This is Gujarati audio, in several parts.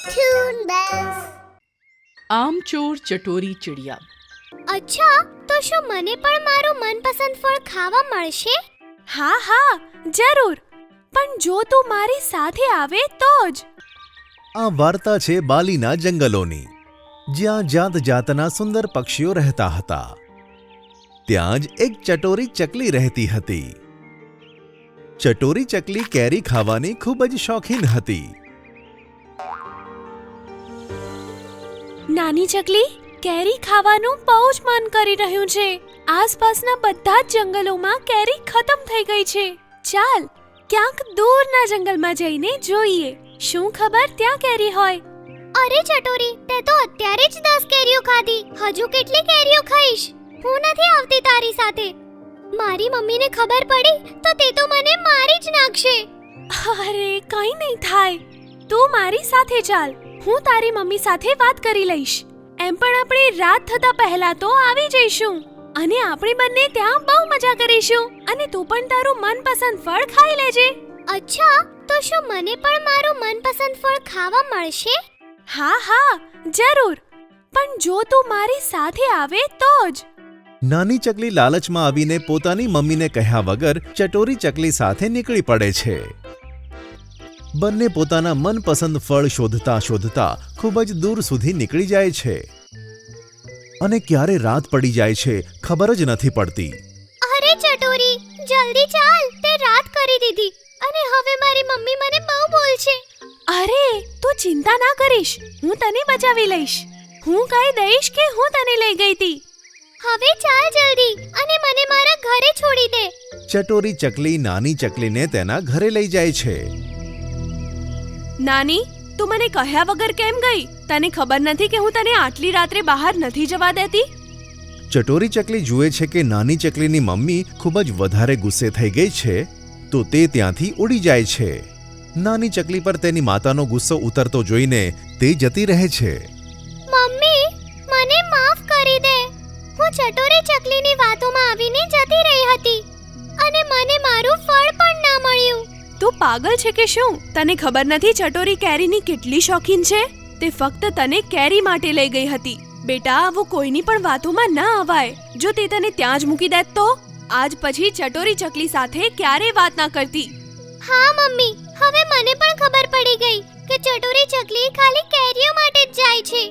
Tune bells. આમચોર ચટોરી ચિડિયા. અચ્છા, તો શું મને પણ મારું મનપસંદ ફળ ખાવા મળશે? હા હા જરૂર, પણ જો તું મારી સાથે આવે તો જ. આ વાર્તા છે બાલીના જંગલોની, જ્યાં જાત જાતના સુંદર પક્ષીઓ રહેતા હતા. ત્યાં જ એક ચટોરી ચકલી રહેતી હતી. ચટોરી ચકલી કેરી ખાવાની ખૂબ જ શોખીન હતી. નાની ચકલી, કેરી ખાવાનું બહુ જ મન કરી રહ્યું છે. આસપાસના બધા જ જંગલોમાં કેરી ખતમ થઈ ગઈ છે. ચાલ ક્યાંક દૂરના જંગલમાં જઈને જોઈએ, શું ખબર ત્યાં કેરી હોય. અરે ચટોરી, તે તો અત્યારે જ 10 કેરીઓ ખાધી. હજુ કેટલી કેરીઓ ખાઈશ? હું નથી આવતી તારી સાથે. મારી મમ્મીને ખબર પડી તો તે તો મને મારી જ નાખશે. અરે કંઈ નહીં થાય, તું મારી સાથે ચાલ, હું તારી મમ્મી સાથે વાત કરી લઈશ. એમ પણ આપણે રાત થતા પહેલા તો આવી જઈશું અને આપણે બંને ત્યાં બહુ મજા કરીશું અને તું પણ તારું મનપસંદ ફળ ખાઈ લેજે. અચ્છા, તો શું મને પણ મારું મનપસંદ ફળ ખાવા મળશે? હા હા જરૂર, પણ જો તું મારી સાથે આવે તો જ. નાની ચકલી લાલચમાં આવીને પોતાની મમ્મીને કહ્યા વગર ચટોરી ચકલી સાથે નીકળી પડે છે. બંને પોતાના મનપસંદ ફળ શોધતા શોધતા ખૂબ જ દૂર સુધી નીકળી જાય છે અને ક્યારે રાત પડી જાય છે ખબર જ નથી પડતી. અરે ચટોરી, જલ્દી ચાલ, તે રાત કરી દીધી અને હવે મારી મમ્મી મને બહુ બોલશે. અરે તું ચિંતા ના કરીશ, હું તને બચાવી લઈશ. હું કહી દઈશ કે હું તને લઈ ગઈ હતી. હવે ચાલ જલ્દી અને મને મારા ઘરે છોડી દે. ચટોરી ચકલી નાની ચકલીને તેના ઘરે લઈ જાય છે. નાની, તું મને કહ્યા વગર કેમ ગઈ? તને ખબર નથી કે હું તને આટલી રાત્રે બહાર નથી જવા દેતી? ચટોરી ચકલી જુએ છે કે નાની ચકલીની મમ્મી ખૂબ જ વધારે ગુસ્સે થઈ ગઈ છે, તો તે ત્યાંથી ઉડી જાય છે. નાની ચકલી પર તેની માતાનો ગુસ્સો ઉતરતો જોઈને તે જતી રહે છે. મમ્મી, મને માફ કરી દે. હું ચટોરી ચકલીની વાતોમાં આવીને જતી રહી હતી અને મને મારું ફળ પણ ના મળ્યું. તું પાગલ છે કે શું? તને ખબર નથી ચટોરી કેરીની કેટલી શોખીન છે? તે ફક્ત તને કેરી માટે લઈ ગઈ હતી. બેટા, આવું કોઈની પણ વાતોમાં ના અવાય. જો તે તને ત્યાં જ મૂકી દેત તો? આજ પછી ચટોરી ચકલી સાથે ક્યારેય વાત ના કરતી. હા મમ્મી, હવે મને પણ ખબર પડી ગઈ કે ચટોરી ચકલી ખાલી કેરીઓ માટે જ જાય છે.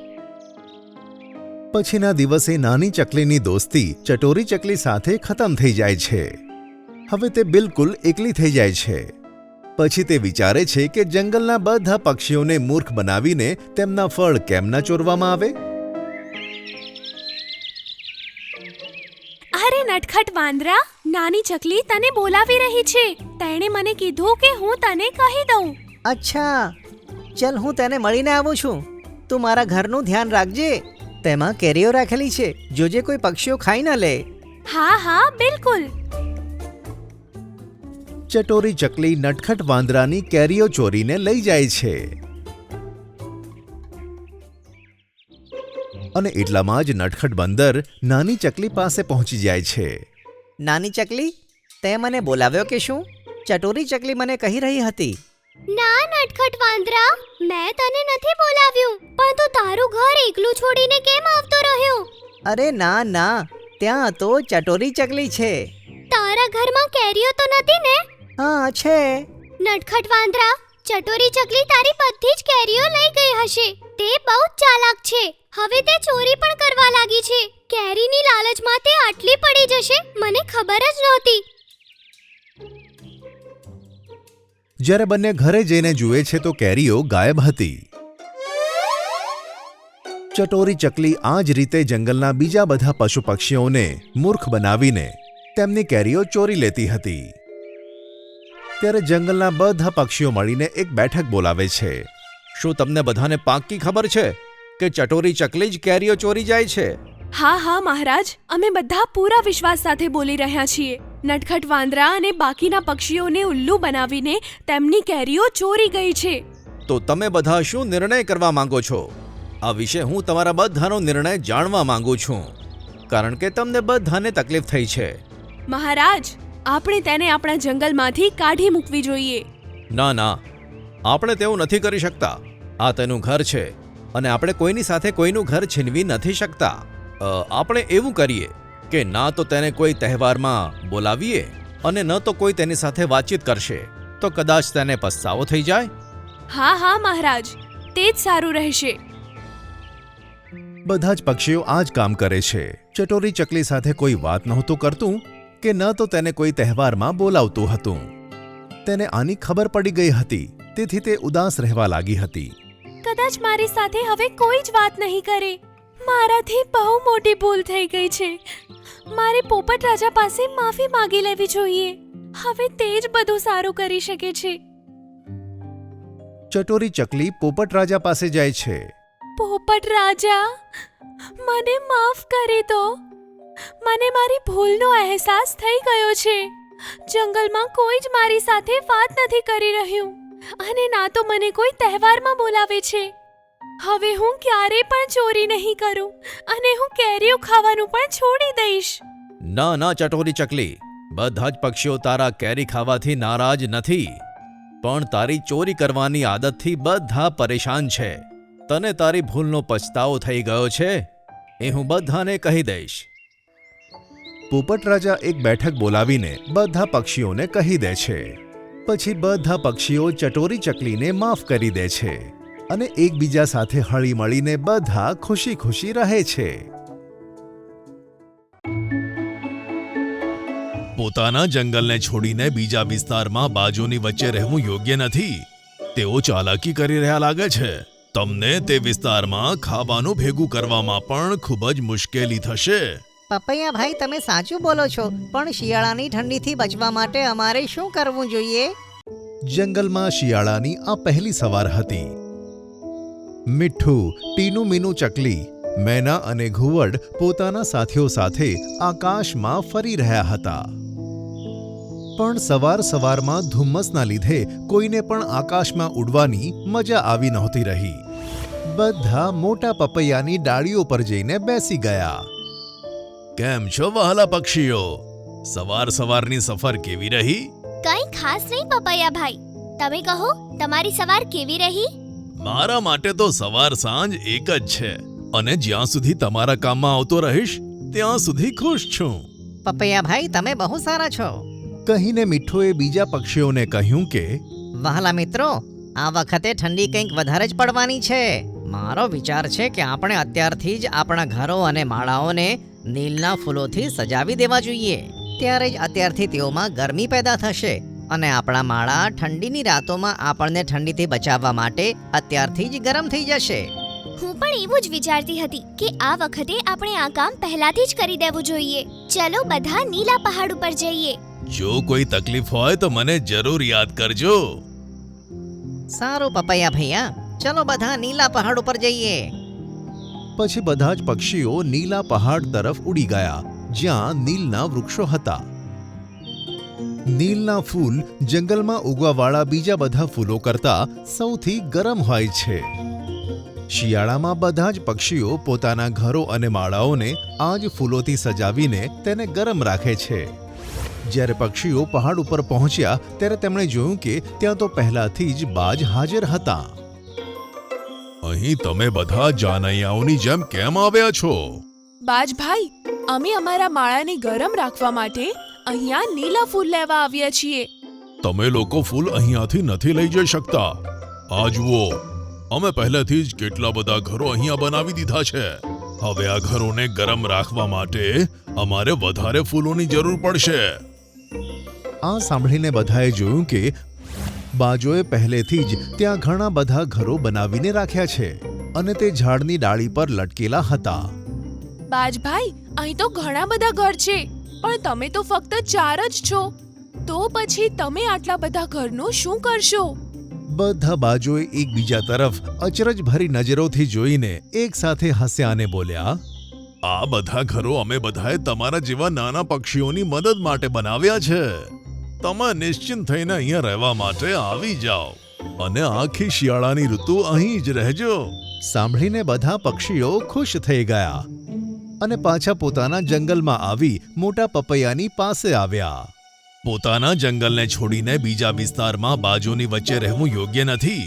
પછીના દિવસે નાની ચકલીની દોસ્તી ચટોરી ચકલી સાથે ખતમ થઈ જાય છે. હવે તે બિલકુલ એકલી થઈ જાય છે. પછી તે વિચારે છે કે જંગલના બધા પક્ષીઓને મૂર્ખ બનાવીને તેમના ફળ કેમ ના ચોરવામાં આવે. અરે નટખટ વાંદરા, નાની ચકલી તને બોલાવી રહી છે. તેણે મને કીધું કે હું તને કહી દઉં. અચ્છા, ચલ હું તેને મળીને આવું છું. તું મારા ઘરનું ધ્યાન રાખજે. તેમાં કેરીઓ રાખેલી છે, જોજે કોઈ પક્ષીઓ ખાઈ ન લે. હા હા બિલકુલ. ચટોરી ચકલી નટખટ વાંદરાની કેરીઓ ચોરીને લઈ જાય છે અને એટલામાં જ નટખટ બંદર નાની ચકલી પાસે પહોંચી જાય છે. નાની ચકલી, તે મને બોલાવ્યો કે શું? ચટોરી ચકલી મને કહી રહી હતી. ના નટખટ વાંદરા, મેં તને નથી બોલાવ્યું, પણ તું તારું ઘર એકલું છોડીને કેમ આવતો રહ્યો? અરે ના ના, ત્યાં તો ચટોરી ચકલી છે. તારા ઘરમાં કેરીઓ તો નથી ને? હા છે. નટખટ વાંદરા, ચટોરી ચકલી તારી બધી જ કેરીઓ લઈ ગઈ હશે. તે બહુ જ ચાલાક છે. હવે તે ચોરી પણ કરવા લાગી છે. કેરીની લાલચમાં તે આટલી પડી જશે, મને ખબર જ નહોતી. જ્યારે બંને ઘરે જઈને જુએ છે તો કેરીઓ ગાયબ હતી. ચટોરી ચકલી આ જ રીતે જંગલના બીજા બધા પશુ પક્ષીઓને મૂર્ખ બનાવીને તેમની કેરીઓ ચોરી લેતી હતી. ત્યારે જંગલના બધા પક્ષીઓ મળીને એક બેઠક બોલાવે છે. શું તમને બધાને પાક્કી ખબર છે કે ચટોરી ચકલી જ કેરીઓ ચોરી જાય છે? હા હા મહારાજ, અમે બધા પૂરા વિશ્વાસ સાથે બોલી રહ્યા છીએ. નટખટ વાંદરા અને બાકીના પક્ષીઓને ઉલ્લુ બનાવીને તેમની કેરીઓ ચોરી ગઈ છે. તો તમે બધા શું નિર્ણય કરવા માંગો છો? આ વિશે હું તમારા બધાનો નિર્ણય જાણવા માંગુ છું, કારણ કે તમને બધાને તકલીફ થઈ છે. મહારાજ, આપણે તેને આપણા જંગલમાંથી કાઢી મૂકવી જોઈએ. ના ના, આપણે તેવું નથી કરી શકતા. આ તેનું ઘર છે અને આપણે કોઈની સાથે કોઈનું ઘર છીનવી નથી શકતા. આપણે એવું કરીએ કે ના તો તેને કોઈ તહેવારમાં બોલાવીએ અને ન તો કોઈ તેની સાથે વાતચીત કરશે, તો કદાચ તેને પસ્તાવો થઈ જાય. હા હા મહારાજ, તે જ સારું રહેશે. બધા જ પક્ષીઓ આ જ કામ કરે છે. ચટોરી ચકલી સાથે કોઈ વાત નહોતું કરતું કે ન તો તેને કોઈ તહેવારમાં બોલાવતું હતું. તેને આની ખબર પડી ગઈ હતી, તેથી તે ઉદાસ રહેવા લાગી હતી. કદાચ મારી સાથે હવે કોઈ જ વાત નહીં કરે. મારાથી બહુ મોટી ભૂલ થઈ ગઈ છે. મારે પોપટ રાજા પાસે માફી માંગી લેવી જોઈએ. હવે તે જ બધું સારું કરી શકે છે. ચટોરી ચકલી પોપટ રાજા પાસે જાય છે. પોપટ રાજા, મને માફ કરી દો. મને મારી ભૂલનો અહેસાસ થઈ ગયો છે. જંગલમાં કોઈ જ મારી સાથે વાત નથી કરી રહ્યું અને ના તો મને કોઈ તહેવારમાં બોલાવે છે. હવે હું ક્યારે પણ ચોરી નહીં કરું અને હું કેરીઓ ખાવાનું પણ છોડી દઈશ. ના ના ચટોરી ચકલી, બધા જ પક્ષીઓ તારા કેરી ખાવાથી નારાજ નથી, પણ તારી ચોરી કરવાની આદતથી બધા પરેશાન છે. તને તારી ભૂલનો પછતાવો થઈ ગયો છે, એ હું બધાને કહી દઈશ. પોપટ રાજા એક બેઠક બોલાવીને બધા પક્ષીઓને કહી દે છે. પછી બધા પક્ષીઓ ચટોરી ચકલીને માફ કરી દે છે અને એકબીજા સાથે હળી મળીને બધા ખુશી ખુશી રહે છે. પોતાના જંગલને છોડીને બીજા વિસ્તારમાં બાજુની વચ્ચે રહેવું યોગ્ય નથી. તેઓ ચાલાકી કરી રહ્યા લાગે છે. તમને તે વિસ્તારમાં ખાવાનું ભેગું કરવામાં પણ ખૂબ જ મુશ્કેલી થશે. પપૈયા ભાઈ, તમે સાચું બોલો છો, પણ શિયાળાની ઠંડીથી બચવા માટે અમારે શું કરવું જોઈએ? જંગલમાં શિયાળાની આ પહેલી સવાર હતી. મીઠું, ટીનું મીનું ચકલી, મેના અને ઘુવડ પોતાના સાથીઓ સાથે આકાશમાં ફરી રહ્યા હતા. પણ સવારમાં ધુમ્મસના લીધે કોઈને પણ આકાશમાં ઉડવાની મજા આવી નહોતી રહી. બધા મોટા પપૈયાની ડાળીઓ પર જઈને બેસી ગયા. કેમ છો વહાલા પક્ષીઓ? સવારની સફર કેવી રહી? કંઈ ખાસ નહીં પપૈયા ભાઈ. તમે કહો, તમારી સવાર કેવી રહી? મારા માટે તો સવાર સાંજ એક જ છે અને જ્યાં સુધી તમારા કામમાં આવતો રહીશ ત્યાં સુધી ખુશ છું. પપૈયા ભાઈ, તમે બહુ સારા છો. કહીને મીઠુએ બીજા પક્ષીઓને કહ્યું કે વહાલા મિત્રો, આ વખતે ઠંડી કંઈક વધારે જ પડવાની છે. મારો વિચાર છે કે આપણે અત્યારથી જ આપણા ઘરો અને માળાઓને નીલના ફૂલોથી સજાવી દેવા જોઈએ. ત્યારે જ અત્યારથી તેઓમાં ગરમી પેદા થશે અને આપણા માળા ઠંડીની રાતોમાં આપણને ઠંડીથી બચાવવા માટે અત્યારથી જ ગરમ થઈ જશે. હું પણ એવું જ વિચારતી હતી કે આ વખતે આપણે આ કામ પહેલાથી જ કરી દેવું જોઈએ. ચલો બધા નીલા પહાડ ઉપર જઈએ. જો કોઈ તકલીફ હોય તો મને જરૂર યાદ કરજો. સારું પપૈયા ભૈયા, ચલો બધા નીલા પહાડ ઉપર જઈએ. પછી બધા જ પક્ષીઓ નીલા પહાડ તરફ ઉડી ગયા, જ્યાં નીલના વૃક્ષો હતા. નીલના ફૂલ જંગલમાં ઉગવાવાળા બીજા બધા ફૂલો કરતા સૌથી ગરમ હોય છે. શિયાળામાં બધા જ પક્ષીઓ પોતાના ઘરો અને માળાઓને આ જ ફૂલોથી સજાવીને તેને ગરમ રાખે છે. જ્યારે પક્ષીઓ પહાડ ઉપર પહોંચ્યા ત્યારે તેમણે જોયું કે ત્યાં તો પહેલાથી જ બાજ હાજર હતા. અહીં તમે બધા જાનૈયાઓની જેમ કેમ આવ્યા છો? બાજભાઈ, અમે અમારા માળાને ગરમ રાખવા માટે અહીંયા નીલા ફૂલ લેવા આવ્યા છીએ. તમે લોકો ફૂલ અહીંયાથી નથી લઈ જઈ શકતા. આ જુઓ, અમે પહેલેથી જ કેટલા બધા ઘરો અહીંયા બનાવી દીધા છે. હવે આ ઘરોને ગરમ રાખવા માટે અમારે વધારે ફૂલોની જરૂર પડશે. આ સાંભળીને બધાએ જોયું કે બાજોએ પહેલેથી જ ત્યાં ઘણા બધા ઘરો બનાવીને રાખ્યા છે અને તે ઝાડની ડાળી પર લટકેલા હતા. બાજભાઈ, અહીં તો ઘણા બધા ઘર છે, પણ તમે તો ફક્ત 4 જ છો. તો પછી તમે આટલા બધા ઘરનું શું કરશો? બધા બાજોએ એકબીજા તરફ અચરજ ભરી નજરોથી જોઈને એક સાથે હસ્યા અને બોલ્યા, આ બધા ઘરો અમે બધાએ તમારા જેવા નાના પક્ષીઓની મદદ માટે બનાવ્યા છે. તમે નિશ્ચિંત થઈને અહીંયા રહેવા માટે આવી જાઓ અને આખી શિયાળાની ઋતુ અહીં જ રહેજો. સાંભળીને બધા પક્ષીઓ ખુશ થઈ ગયા અને પાછા પોતાના જંગલમાં આવી મોટા પપૈયાની પાસે આવ્યા. પોતાના જંગલને છોડીને બીજા વિસ્તારમાં બાજુની વચ્ચે રહેવું યોગ્ય નથી.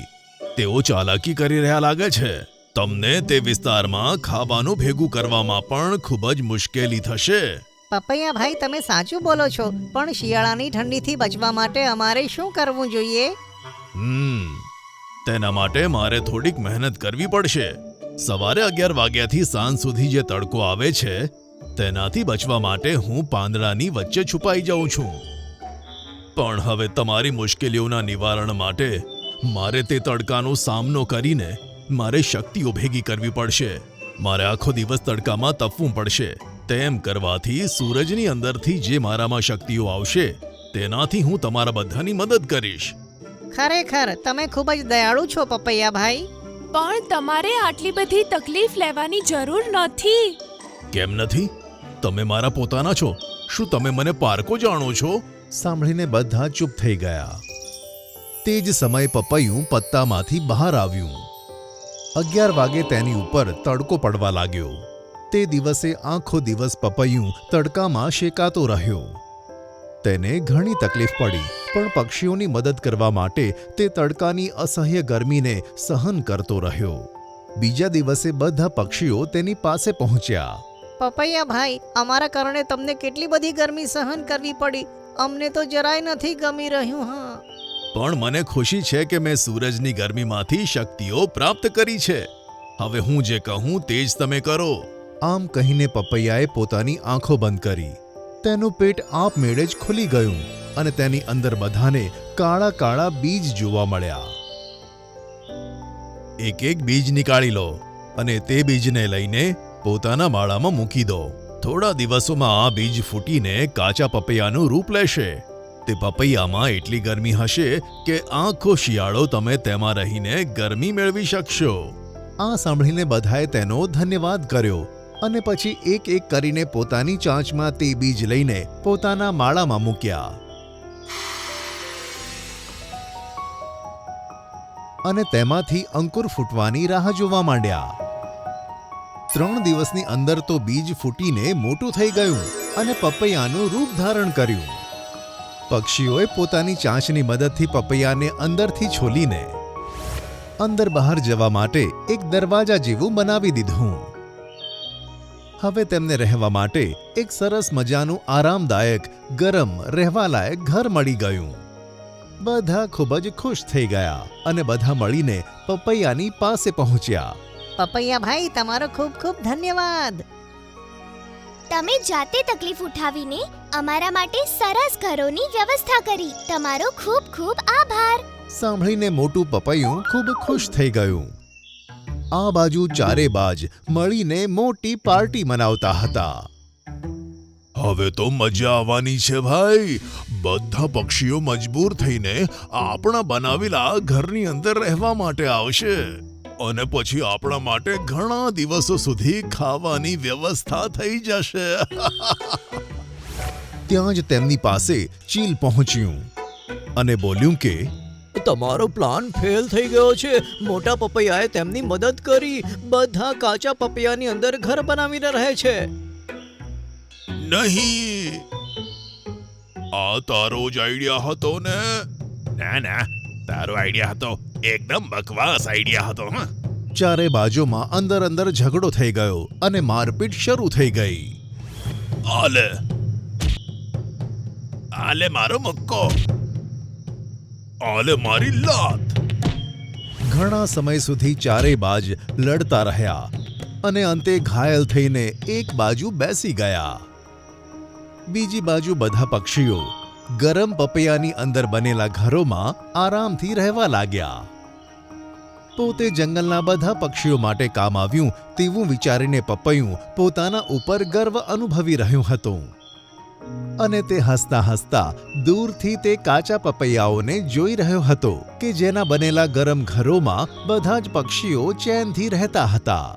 તેઓ ચાલાકી કરી રહ્યા લાગે છે. તમને તે વિસ્તારમાં ખાવાનું ભેગું કરવામાં પણ ખૂબ જ મુશ્કેલી થશે. પપૈયા ભાઈ, તમે સાચું બોલો છો, પણ શિયાળાની ઠંડીથી બચવા માટે અમારે શું કરવું જોઈએ? તેના માટે મારે થોડીક મહેનત કરવી પડશે. સવારે 11 વાગ્યાથી સાંજ સુધી જે તડકો આવે છે તેનાથી બચવા માટે હું પાંદડાની વચ્ચે છુપાઈ જાઉં છું. પણ હવે તમારી મુશ્કેલીઓના નિવારણ માટે મારે તે તડકાનો સામનો કરીને મારે શક્તિઓ ભેગી કરવી પડશે. મારે આખો દિવસ તડકામાં તપવું પડશે. તેમ કરવાથી સૂરજની અંદરથી જે મારામાં શક્તિઓ આવશે તેનાથી હું તમારા બધાની મદદ કરીશ. ખરેખર તમે ખૂબ જ દયાળુ છો પપૈયા ભાઈ. પણ તમારે આટલી બધી તકલીફ લેવાની જરૂર નથી. કેમ નથી? તમે મારા પોતાના છો. શું તમે મને પારકો જાણો છો? સાંભળીને બધા ચૂપ થઈ ગયા. તે જ સમયે પપૈયું પત્તામાંથી બહાર આવ્યું. 11 વાગે તેની ઉપર તડકો પડવા લાગ્યો. તે દિવસે આખો દિવસ પપૈયું તડકામાં શેકાતો રહ્યો. તેને ઘણી તકલીફ પડી, પણ પક્ષીઓની મદદ કરવા માટે તે તડકાની અસહ્ય ગરમીને સહન કરતો રહ્યો. બીજા દિવસે બધા પક્ષીઓ તેની પાસે પહોંચ્યા. પપૈયા ભાઈ, અમારા કારણે તમને કેટલી બધી ગરમી સહન કરવી પડી. અમને તો જરાય નથી ગમી રહ્યું. હા, પણ મને ખુશી છે કે મેં સૂરજની ગરમીમાંથી શક્તિઓ પ્રાપ્ત કરી છે. હવે હું જે કહું તે જ તમે કરો. આમ કહીને પપૈયાએ પોતાની આંખો બંધ કરી. તેનું પેટ આપમેળે જ ખુલી ગયું અને તેની અંદર બધાને કાળા કાળા બીજ જોવા મળ્યા. એક એક બીજ નીકાળી લો અને તે બીજને લઈને પોતાના માળામાં મૂકી દો. થોડા દિવસોમાં આ બીજ ફૂટીને કાચા પપૈયાનું રૂપ લેશે. તે પપૈયામાં એટલી ગરમી હશે કે આખો શિયાળો તમે તેમાં રહીને ગરમી મેળવી શકશો. આ સાંભળીને બધાએ તેનો ધન્યવાદ કર્યો અને પછી એક એક કરીને પોતાની ચાંચમાં તે બીજ લઈને પોતાના માળામાં મૂક્યા. અને તેમાંથી અંકુર ફૂટવાની રાહ જોવા માંડ્યા. 3 દિવસની અંદર તો બીજ ફૂટીને મોટું થઈ ગયું અને પપૈયાનું રૂપ ધારણ કર્યું. પક્ષીઓએ પોતાની ચાંચની મદદથી પપૈયાને અંદરથી છોલીને અંદર બહાર જવા માટે એક દરવાજા જેવું બનાવી દીધું. હવે તેમને રહેવા માટે એક સરસ મજાનું આરામદાયક ગરમ રહેવાલાયક ઘર મળી ગયું. બધા ખૂબ જ ખુશ થઈ ગયા અને બધા મળીને પપૈયાની પાસે પહોંચ્યા. પપૈયા ભાઈ, તમારો ખૂબ ખૂબ ધન્યવાદ. તમે જાતે તકલીફ ઉઠાવીને અમારા માટે સરસ ઘરોની વ્યવસ્થા કરી. તમારો ખૂબ ખૂબ આભાર. સાંભળીને મોટું પપૈયું ખૂબ ખુશ થઈ ગયું. આ બાજુ ચારે બાજ મળીને મોટી પાર્ટી મનાવતા હતા. હવે તો મજા આવવાની છે ભાઈ. બધા પક્ષીઓ મજબૂર થઈને આપણા બનાવેલા ઘરની અંદર રહેવા માટે આવશે અને પછી આપણા માટે ઘણા દિવસો સુધી ખાવાની વ્યવસ્થા થઈ જશે. ત્યાં જ તેમની પાસે ચીલ પહોંચ્યું અને બોલ્યું કે તમારો પ્લાન ફેલ થઈ ગયો છે. મોટા પપૈયાએ તેમની મદદ કરી. બધા કાચા પપૈયાની અંદર ઘર બનાવીને રહે છે. નહીં, આ તારો જ આઈડિયા હતો ને? ના ના, તારો આઈડિયા હતો. એકદમ બકવાસ આઈડિયા હતો. ચારે બાજુમાં અંદર અંદર ઝઘડો થઈ ગયો અને મારપીટ શરૂ થઈ ગઈ. આલે આલે મારો મુક્કો, આલે મારી લાત. ઘણા સમય સુધી ચારે બાજ લડતા રહ્યા અને અંતે ઘાયલ થઈને એક બાજુ બેસી ગયા. બીજી બાજુ બધા પક્ષીઓ ગરમ પપૈયાની અંદર બનેલા ઘરોમાં આરામથી રહેવા લાગ્યા. પોતે જંગલના બધા પક્ષીઓ માટે કામ આવ્યું તેવું વિચારીને પપૈયું પોતાના ઉપર ગર્વ અનુભવી રહ્યું હતું અને તે હસતા હસતા દૂરથી તે કાચા પપૈયાઓને જોઈ રહ્યો હતો કે જેના બનેલા ગરમ ઘરોમાં બધા જ પક્ષીઓ ચેનથી રહેતા હતા.